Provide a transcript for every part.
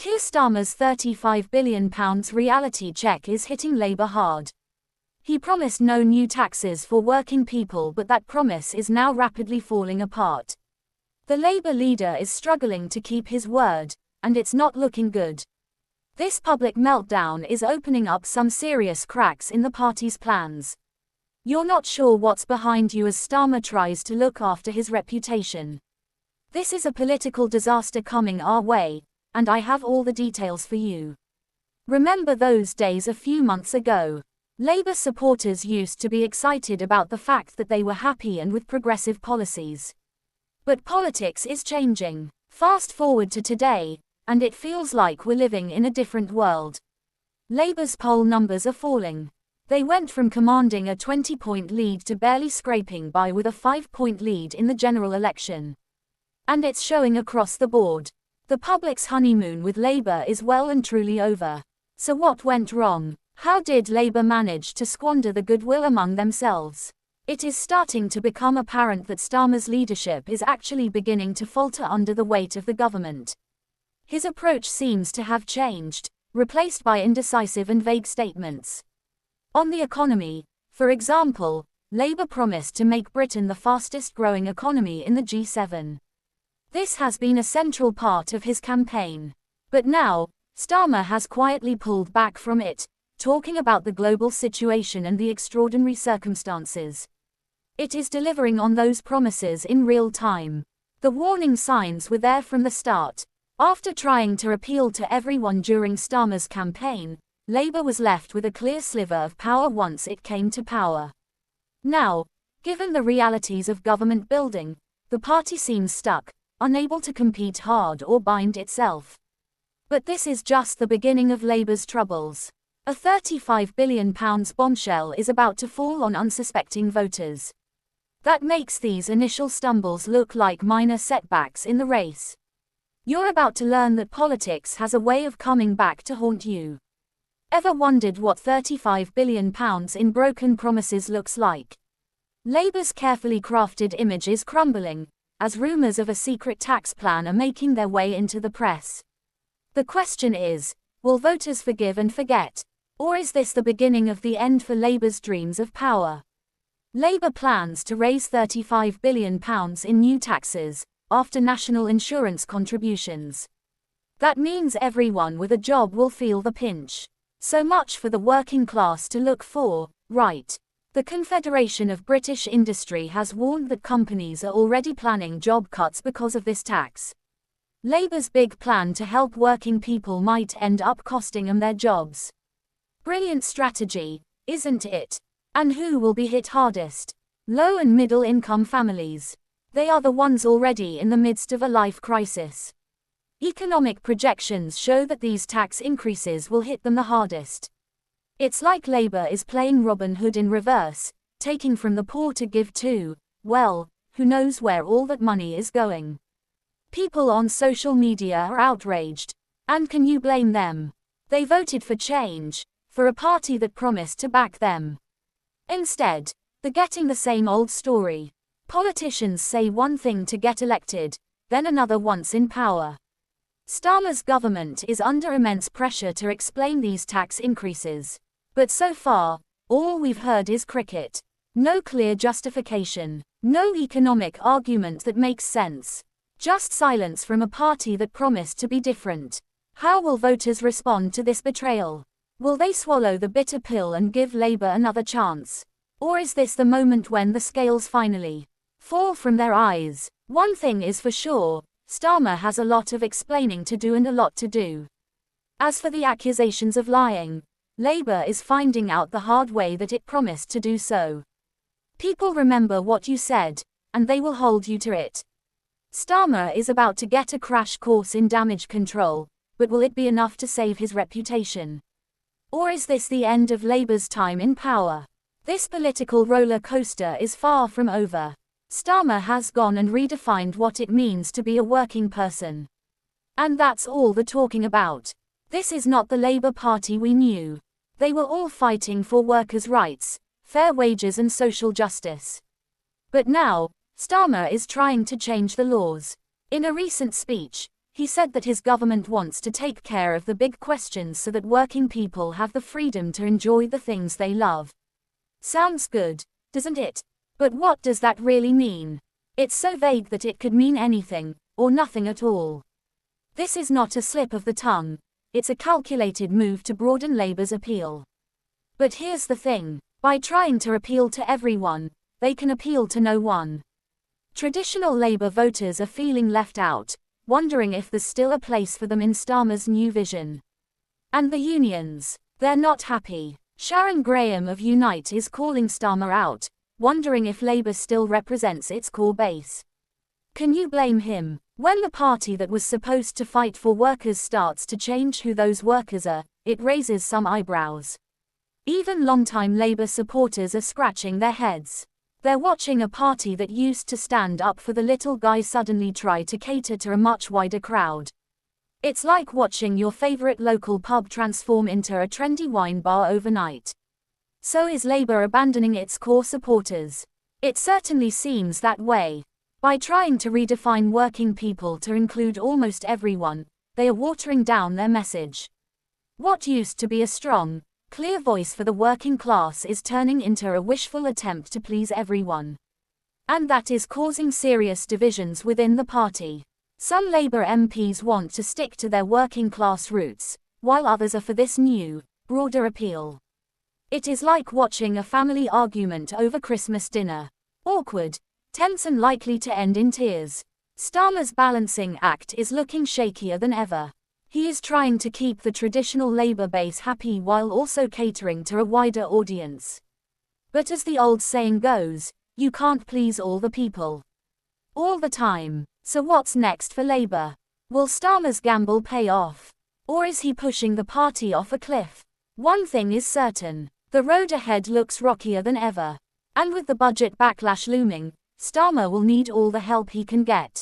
Keir Starmer's £35 billion reality check is hitting Labour hard. He promised no new taxes for working people, but that promise is now rapidly falling apart. The Labour leader is struggling to keep his word, and it's not looking good. This public meltdown is opening up some serious cracks in the party's plans. You're not sure what's behind you as Starmer tries to look after his reputation. This is a political disaster coming our way, and I have all the details for you. Remember those days a few months ago? Labour supporters used to be excited about the fact that they were happy and with progressive policies. But politics is changing. Fast forward to today, and it feels like we're living in a different world. Labour's poll numbers are falling. They went from commanding a 20-point lead to barely scraping by with a 5-point lead in the general election. And it's showing across the board. The public's honeymoon with Labour is well and truly over. So what went wrong? How did Labour manage to squander the goodwill among themselves? It is starting to become apparent that Starmer's leadership is actually beginning to falter under the weight of the government. His approach seems to have changed, replaced by indecisive and vague statements. On the economy, for example, Labour promised to make Britain the fastest-growing economy in the G7. This has been a central part of his campaign. But now, Starmer has quietly pulled back from it, talking about the global situation and the extraordinary circumstances. It is delivering on those promises in real time. The warning signs were there from the start. After trying to appeal to everyone during Starmer's campaign, Labour was left with a clear sliver of power once it came to power. Now, given the realities of government building, the party seems stuck, unable to compete hard or bind itself. But this is just the beginning of Labour's troubles. A £35 billion bombshell is about to fall on unsuspecting voters. That makes these initial stumbles look like minor setbacks in the race. You're about to learn that politics has a way of coming back to haunt you. Ever wondered what £35 billion in broken promises looks like? Labour's carefully crafted image is crumbling, as rumours of a secret tax plan are making their way into the press. The question is, will voters forgive and forget? Or is this the beginning of the end for Labour's dreams of power? Labour plans to raise £35 billion in new taxes, after national insurance contributions. That means everyone with a job will feel the pinch. So much for the working class to look for, right? The Confederation of British Industry has warned that companies are already planning job cuts because of this tax. Labour's big plan to help working people might end up costing them their jobs. Brilliant strategy, isn't it? And who will be hit hardest? Low and middle income families. They are the ones already in the midst of a life crisis. Economic projections show that these tax increases will hit them the hardest. It's like Labour is playing Robin Hood in reverse, taking from the poor to give to, well, who knows where all that money is going. People on social media are outraged. And can you blame them? They voted for change, for a party that promised to back them. Instead, they're getting the same old story. Politicians say one thing to get elected, then another once in power. Starmer's government is under immense pressure to explain these tax increases. But so far, all we've heard is cricket. No clear justification. No economic argument that makes sense. Just silence from a party that promised to be different. How will voters respond to this betrayal? Will they swallow the bitter pill and give Labour another chance? Or is this the moment when the scales finally fall from their eyes? One thing is for sure, Starmer has a lot of explaining to do and a lot to do. As for the accusations of lying, Labour is finding out the hard way that it promised to do so. People remember what you said, and they will hold you to it. Starmer is about to get a crash course in damage control, but will it be enough to save his reputation? Or is this the end of Labour's time in power? This political roller coaster is far from over. Starmer has gone and redefined what it means to be a working person. And that's all the talking about. This is not the Labour Party we knew. They were all fighting for workers' rights, fair wages and social justice. But now, Starmer is trying to change the laws. In a recent speech, He said that his government wants to take care of the big questions so that working people have the freedom to enjoy the things they love. Sounds good, doesn't it? But what does that really mean? It's so vague that it could mean anything, or nothing at all. This is not a slip of the tongue, it's a calculated move to broaden Labour's appeal. But here's the thing, by trying to appeal to everyone, they can appeal to no one. Traditional Labour voters are feeling left out, wondering if there's still a place for them in Starmer's new vision. And the unions, they're not happy. Sharon Graham of Unite is calling Starmer out, wondering if Labour still represents its core base. Can you blame him? When the party that was supposed to fight for workers starts to change who those workers are, it raises some eyebrows. Even longtime Labour supporters are scratching their heads. They're watching a party that used to stand up for the little guy suddenly try to cater to a much wider crowd. It's like watching your favorite local pub transform into a trendy wine bar overnight. So is Labour abandoning its core supporters? It certainly seems that way. By trying to redefine working people to include almost everyone, they are watering down their message. What used to be a strong, clear voice for the working class is turning into a wishful attempt to please everyone. And that is causing serious divisions within the party. Some Labour MPs want to stick to their working class roots, while others are for this new, broader appeal. It is like watching a family argument over Christmas dinner. Awkward, tense and likely to end in tears. Starmer's balancing act is looking shakier than ever. He is trying to keep the traditional Labour base happy while also catering to a wider audience. But as the old saying goes, you can't please all the people all the time. So what's next for Labour? Will Starmer's gamble pay off? Or is he pushing the party off a cliff? One thing is certain, the road ahead looks rockier than ever. And with the budget backlash looming, Starmer will need all the help he can get.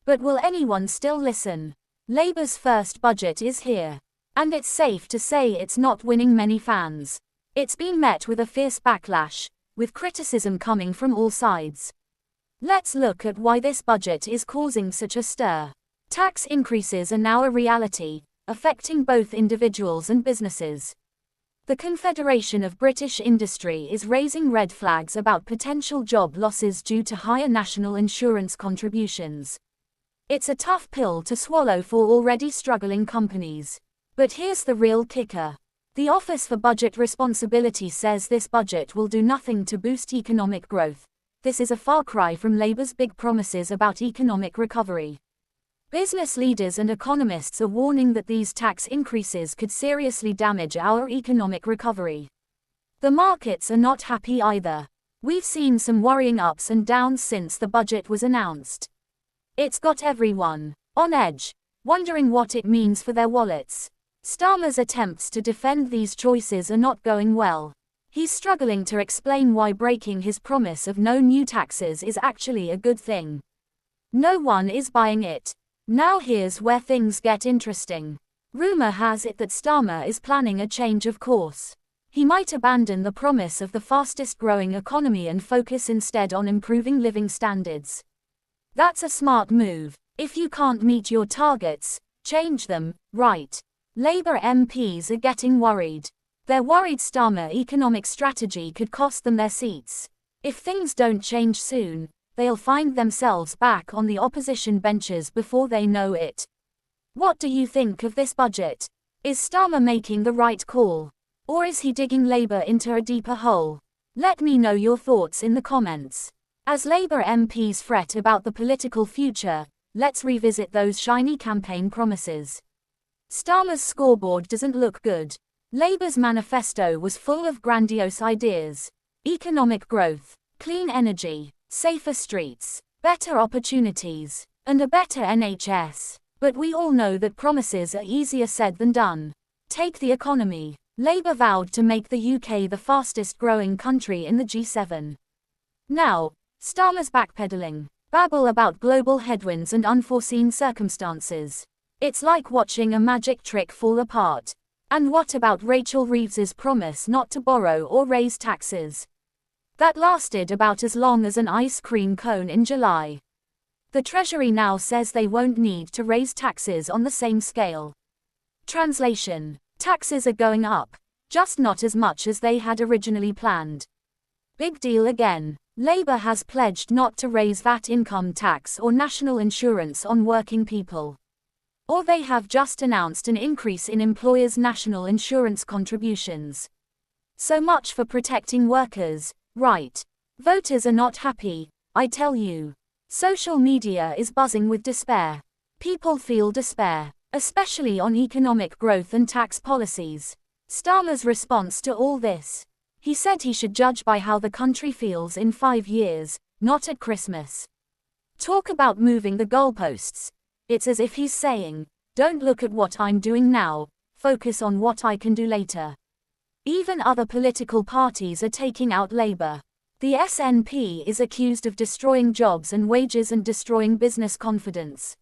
But will anyone still listen? Labour's first budget is here. And it's safe to say it's not winning many fans. It's been met with a fierce backlash, with criticism coming from all sides. Let's look at why this budget is causing such a stir. Tax increases are now a reality, affecting both individuals and businesses. The Confederation of British Industry is raising red flags about potential job losses due to higher national insurance contributions. It's a tough pill to swallow for already struggling companies. But here's the real kicker. The Office for Budget Responsibility says this budget will do nothing to boost economic growth. This is a far cry from Labour's big promises about economic recovery. Business leaders and economists are warning that these tax increases could seriously damage our economic recovery. The markets are not happy either. We've seen some worrying ups and downs since the budget was announced. It's got everyone on edge, wondering what it means for their wallets. Starmer's attempts to defend these choices are not going well. He's struggling to explain why breaking his promise of no new taxes is actually a good thing. No one is buying it. Now here's where things get interesting. Rumor has it that Starmer is planning a change of course. He might abandon the promise of the fastest growing economy and focus instead on improving living standards. That's a smart move. If you can't meet your targets, change them, right? Labour MPs are getting worried. They're worried Starmer's economic strategy could cost them their seats. If things don't change soon, they'll find themselves back on the opposition benches before they know it. What do you think of this budget? Is Starmer making the right call? Or is he digging Labour into a deeper hole? Let me know your thoughts in the comments. As Labour MPs fret about the political future, let's revisit those shiny campaign promises. Starmer's scoreboard doesn't look good. Labour's manifesto was full of grandiose ideas. Economic growth, clean energy, safer streets, better opportunities, and a better NHS. But we all know that promises are easier said than done. Take the economy. Labour vowed to make the UK the fastest growing country in the G7. Now, Starmer's backpedaling. Babble about global headwinds and unforeseen circumstances. It's like watching a magic trick fall apart. And what about Rachel Reeves's promise not to borrow or raise taxes? That lasted about as long as an ice cream cone in July. The Treasury now says they won't need to raise taxes on the same scale. Translation: taxes are going up, just not as much as they had originally planned. Big deal again. Labour has pledged not to raise VAT, income tax or national insurance on working people. Or they have just announced an increase in employers' national insurance contributions. So much for protecting workers, right? Voters are not happy, I tell you. Social media is buzzing with despair. People feel despair, especially on economic growth and tax policies. Starmer's response to all this: he said he should judge by how the country feels in 5 years, not at Christmas. Talk about moving the goalposts. It's as if he's saying, don't look at what I'm doing now, focus on what I can do later. Even other political parties are taking out Labour. The SNP is accused of destroying jobs and wages and destroying business confidence.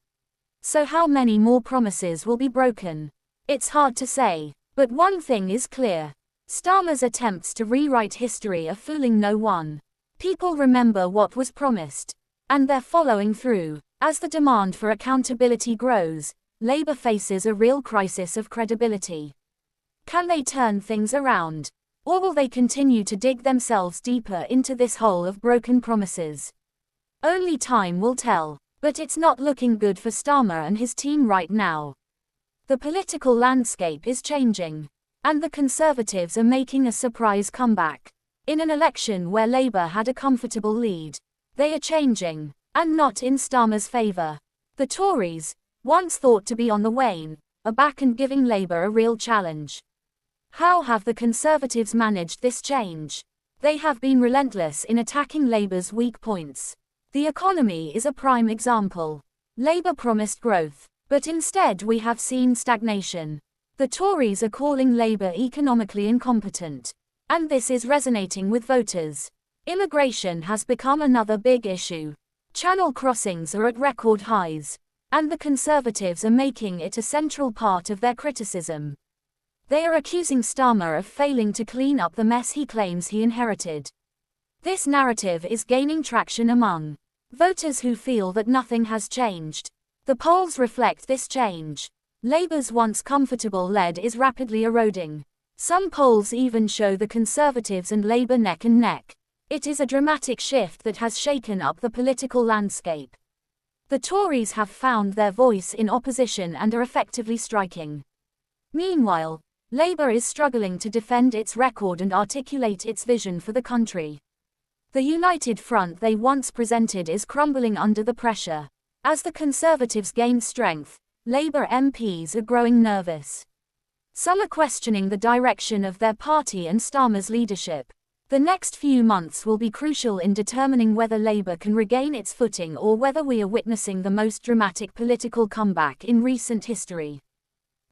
So how many more promises will be broken? It's hard to say, but one thing is clear. Starmer's attempts to rewrite history are fooling no one. People remember what was promised, and they're following through. As the demand for accountability grows, Labour faces a real crisis of credibility. Can they turn things around? Or will they continue to dig themselves deeper into this hole of broken promises? Only time will tell, but it's not looking good for Starmer and his team right now. The political landscape is changing, and the Conservatives are making a surprise comeback. In an election where Labour had a comfortable lead, they are changing, and not in Starmer's favour. The Tories, once thought to be on the wane, are back and giving Labour a real challenge. How have the Conservatives managed this change? They have been relentless in attacking Labour's weak points. The economy is a prime example. Labour promised growth, but instead we have seen stagnation. The Tories are calling Labour economically incompetent, and this is resonating with voters. Immigration has become another big issue. Channel crossings are at record highs, and the Conservatives are making it a central part of their criticism. They are accusing Starmer of failing to clean up the mess he claims he inherited. This narrative is gaining traction among voters who feel that nothing has changed. The polls reflect this change. Labour's once comfortable lead is rapidly eroding. Some polls even show the Conservatives and Labour neck and neck. It is a dramatic shift that has shaken up the political landscape. The Tories have found their voice in opposition and are effectively striking. Meanwhile, Labour is struggling to defend its record and articulate its vision for the country. The united front they once presented is crumbling under the pressure. As the Conservatives gain strength, Labour MPs are growing nervous. Some are questioning the direction of their party and Starmer's leadership. The next few months will be crucial in determining whether Labour can regain its footing or whether we are witnessing the most dramatic political comeback in recent history.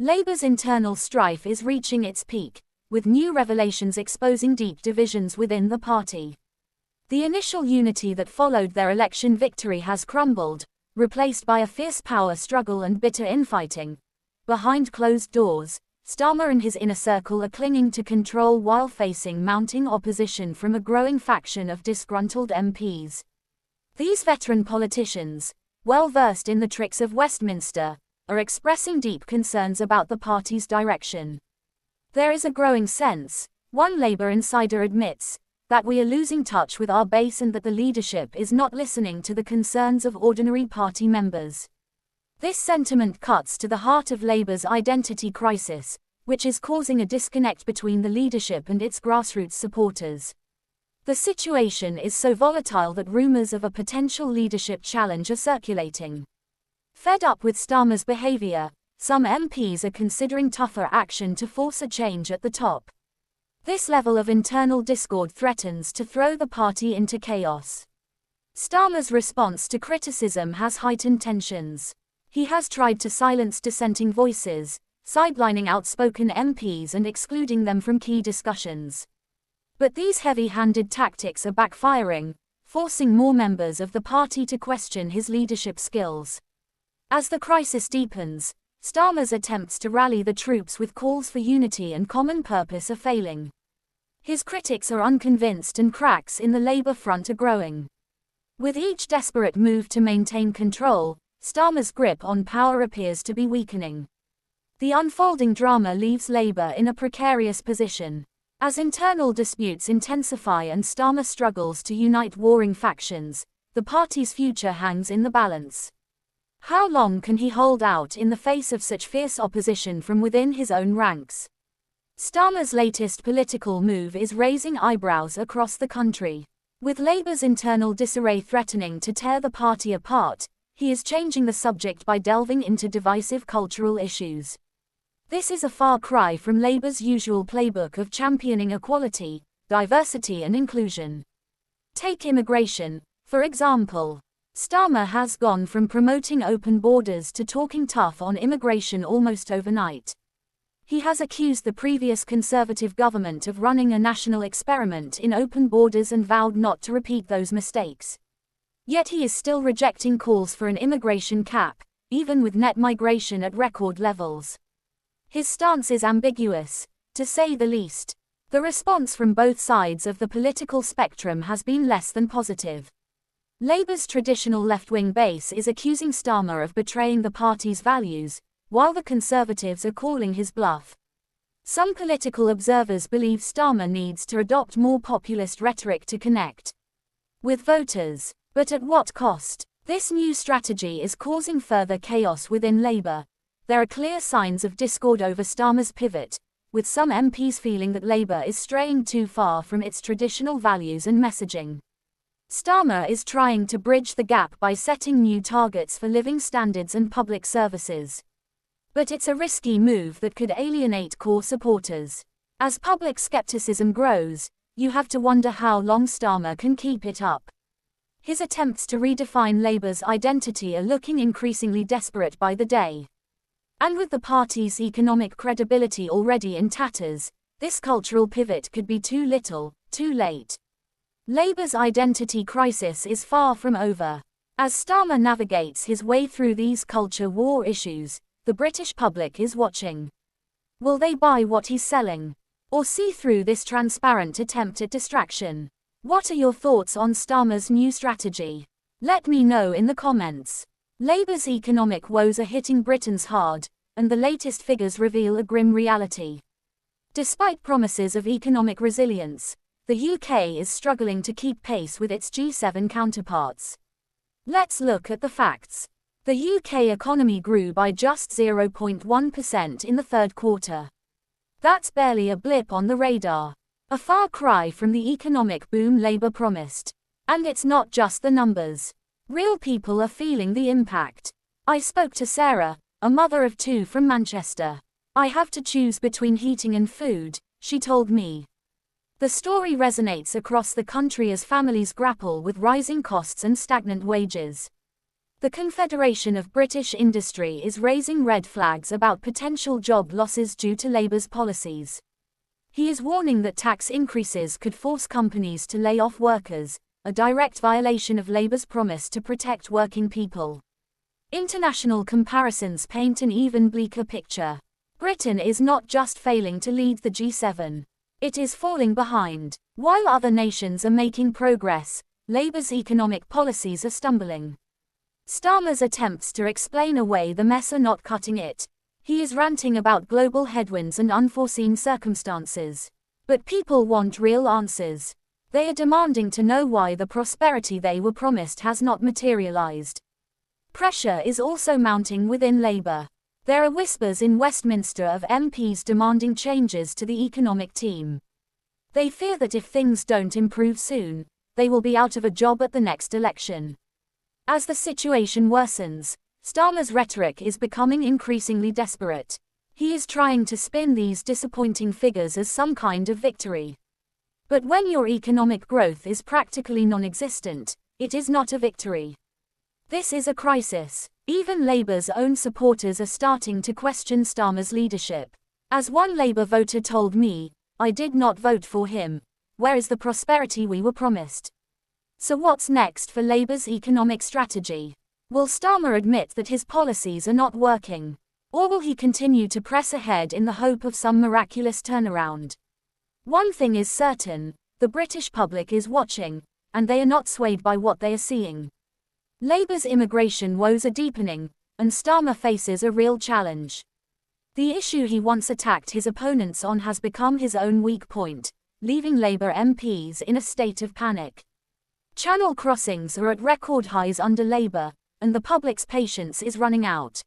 Labour's internal strife is reaching its peak, with new revelations exposing deep divisions within the party. The initial unity that followed their election victory has crumbled, replaced by a fierce power struggle and bitter infighting. Behind closed doors, Starmer and his inner circle are clinging to control while facing mounting opposition from a growing faction of disgruntled MPs. These veteran politicians, well versed in the tricks of Westminster, are expressing deep concerns about the party's direction. There is a growing sense, one Labour insider admits, that we are losing touch with our base and that the leadership is not listening to the concerns of ordinary party members. This sentiment cuts to the heart of Labour's identity crisis, which is causing a disconnect between the leadership and its grassroots supporters. The situation is so volatile that rumours of a potential leadership challenge are circulating. Fed up with Starmer's behaviour, some MPs are considering tougher action to force a change at the top. This level of internal discord threatens to throw the party into chaos. Starmer's response to criticism has heightened tensions. He has tried to silence dissenting voices, sidelining outspoken MPs and excluding them from key discussions. But these heavy-handed tactics are backfiring, forcing more members of the party to question his leadership skills. As the crisis deepens, Starmer's attempts to rally the troops with calls for unity and common purpose are failing. His critics are unconvinced and cracks in the Labour front are growing. With each desperate move to maintain control, Starmer's grip on power appears to be weakening. The unfolding drama leaves Labour in a precarious position. As internal disputes intensify and Starmer struggles to unite warring factions, the party's future hangs in the balance. How long can he hold out in the face of such fierce opposition from within his own ranks? Starmer's latest political move is raising eyebrows across the country. With Labour's internal disarray threatening to tear the party apart, he is changing the subject by delving into divisive cultural issues. This is a far cry from Labour's usual playbook of championing equality, diversity and inclusion. Take immigration, for example. Starmer has gone from promoting open borders to talking tough on immigration almost overnight. He has accused the previous Conservative government of running a national experiment in open borders and vowed not to repeat those mistakes. Yet he is still rejecting calls for an immigration cap, even with net migration at record levels. His stance is ambiguous, to say the least. The response from both sides of the political spectrum has been less than positive. Labour's traditional left-wing base is accusing Starmer of betraying the party's values, while the Conservatives are calling his bluff. Some political observers believe Starmer needs to adopt more populist rhetoric to connect with voters. But at what cost? This new strategy is causing further chaos within Labour. There are clear signs of discord over Starmer's pivot, with some MPs feeling that Labour is straying too far from its traditional values and messaging. Starmer is trying to bridge the gap by setting new targets for living standards and public services. But it's a risky move that could alienate core supporters. As public skepticism grows, you have to wonder how long Starmer can keep it up. His attempts to redefine Labour's identity are looking increasingly desperate by the day. And with the party's economic credibility already in tatters, this cultural pivot could be too little, too late. Labour's identity crisis is far from over. As Starmer navigates his way through these culture war issues, the British public is watching. Will they buy what he's selling? Or see through this transparent attempt at distraction? What are your thoughts on Starmer's new strategy? Let me know in the comments. Labour's economic woes are hitting Britons hard, and the latest figures reveal a grim reality. Despite promises of economic resilience, the UK is struggling to keep pace with its G7 counterparts. Let's look at the facts. The UK economy grew by just 0.1% in the third quarter. That's barely a blip on the radar. A far cry from the economic boom Labour promised. And it's not just the numbers. Real people are feeling the impact. I spoke to Sarah, a mother of two from Manchester. I have to choose between heating and food, she told me. The story resonates across the country as families grapple with rising costs and stagnant wages. The Confederation of British Industry is raising red flags about potential job losses due to Labour's policies. He is warning that tax increases could force companies to lay off workers, a direct violation of Labour's promise to protect working people. International comparisons paint an even bleaker picture. Britain is not just failing to lead the G7. It is falling behind. While other nations are making progress, Labour's economic policies are stumbling. Starmer's attempts to explain away the mess are not cutting it. He is ranting about global headwinds and unforeseen circumstances. But people want real answers. They are demanding to know why the prosperity they were promised has not materialized. Pressure is also mounting within Labour. There are whispers in Westminster of MPs demanding changes to the economic team. They fear that if things don't improve soon, they will be out of a job at the next election. As the situation worsens, Starmer's rhetoric is becoming increasingly desperate. He is trying to spin these disappointing figures as some kind of victory. But when your economic growth is practically non-existent, it is not a victory. This is a crisis. Even Labour's own supporters are starting to question Starmer's leadership. As one Labour voter told me, "I did not vote for him. Where is the prosperity we were promised?" So what's next for Labour's economic strategy? Will Starmer admit that his policies are not working? Or will he continue to press ahead in the hope of some miraculous turnaround? One thing is certain, the British public is watching. and they are not swayed by what they are seeing. Labour's immigration woes are deepening, and Starmer faces a real challenge. The issue he once attacked his opponents on has become his own weak point, leaving Labour MPs in a state of panic. Channel crossings are at record highs under Labour, and the public's patience is running out.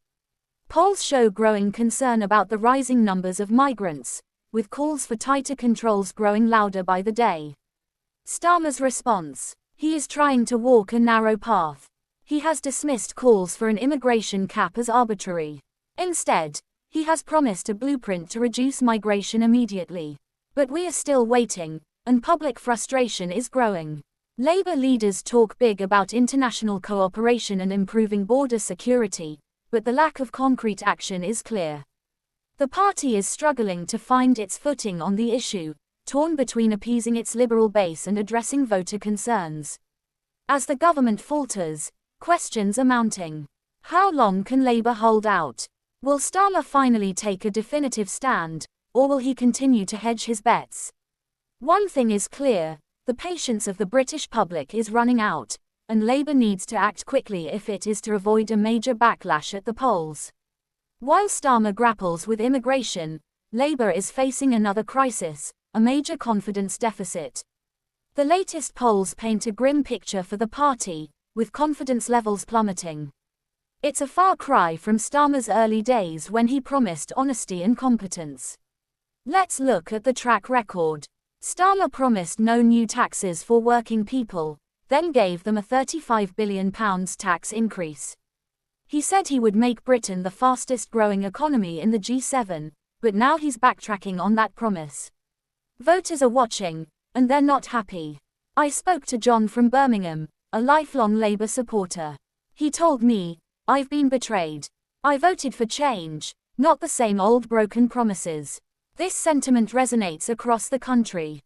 Polls show growing concern about the rising numbers of migrants, with calls for tighter controls growing louder by the day. Starmer's response: he is trying to walk a narrow path. He has dismissed calls for an immigration cap as arbitrary. Instead, he has promised a blueprint to reduce migration immediately. But we are still waiting, and public frustration is growing. Labour leaders talk big about international cooperation and improving border security, but the lack of concrete action is clear. The party is struggling to find its footing on the issue, torn between appeasing its liberal base and addressing voter concerns. As the government falters, questions are mounting. How long can Labour hold out? Will Starmer finally take a definitive stand, or will he continue to hedge his bets? One thing is clear: the patience of the British public is running out, and Labour needs to act quickly if it is to avoid a major backlash at the polls. While Starmer grapples with immigration, Labour is facing another crisis, a major confidence deficit. The latest polls paint a grim picture for the party, with confidence levels plummeting. It's a far cry from Starmer's early days when he promised honesty and competence. Let's look at the track record. Starmer promised no new taxes for working people, then gave them a £35 billion tax increase. He said he would make Britain the fastest growing economy in the G7, but now he's backtracking on that promise. Voters are watching, and they're not happy. I spoke to John from Birmingham, a lifelong Labour supporter. He told me, "I've been betrayed. I voted for change, not the same old broken promises." This sentiment resonates across the country.